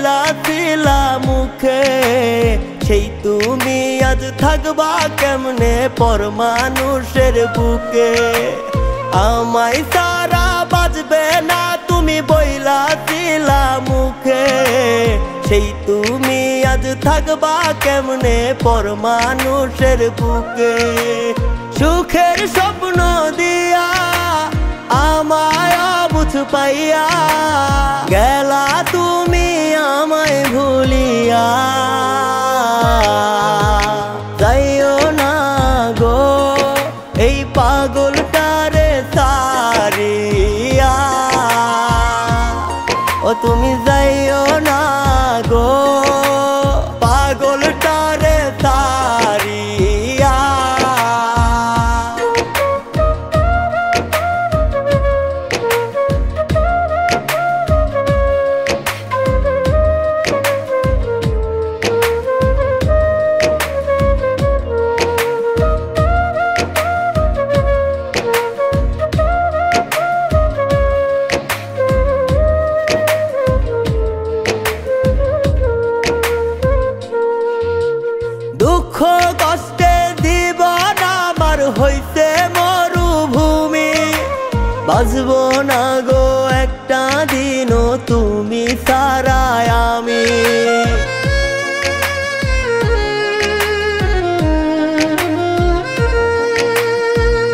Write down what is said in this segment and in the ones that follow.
বইলা দিলা মুখে, সেই তুমি আজ থাকবা কেমনে পর মানুষের বুকে। আমায় সারা বাজবে না তুমি বইলা দিলা মুখে, সেই তুমি আজ থাকবা কেমনে পর মানুষের বুকে। সুখের স্বপ্ন দিয়া আমায় অবুঝ পাইয়া গেলা তুমি আমায় ভুলিয়া। যাইও না গো এই পাগলটারে সারিয়া, ও তুমি যাইও না গো পাগলটারে সারিয়া। দুঃখ কষ্টে জীবন আমার হইছে মরুভূমি, বাঁচব না গো একটা দিনও তুমি ছাড়া আমি।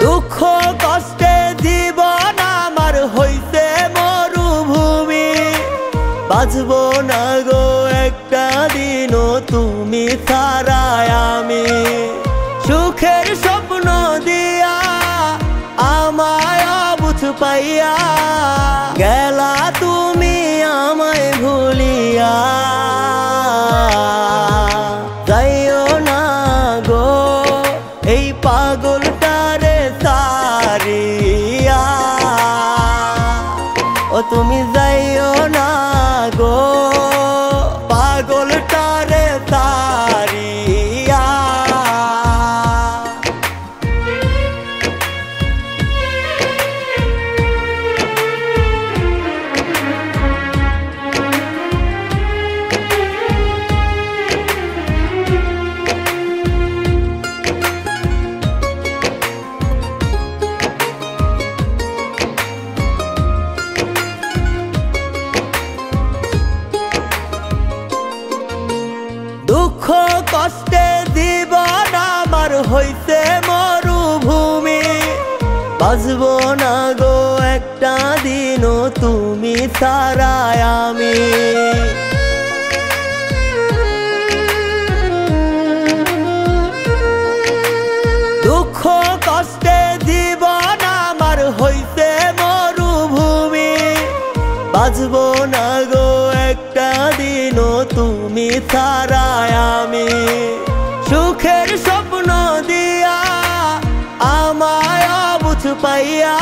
দুঃখ কষ্টে জীবন আমার হইছে মরুভূমি, বাঁচব না গো একটা দিনও তুমি ছাড়া আমি। সুখের স্বপ্ন দিয়া আমায় অবুঝ পাইয়া গেলা তুমি আমায় ভুলিয়া। যাইও না গো এই পাগলটারে সারিয়া, ও তুমি যাইও না গো পাগলটারে সারিয়া। দুঃখ কষ্টে জীবন আমার হইছে মরুভূমি, বাঁচব না গো একটা দিনও তুমি ছাড়া আমি। দুঃখ কষ্টে জীবন আমার হইছে মরুভূমি, বাঁচব না গো একটা দিনও তুমি ছাড়া আমি। সুখের স্বপ্ন দিয়া আমায় অবুঝ পাইয়া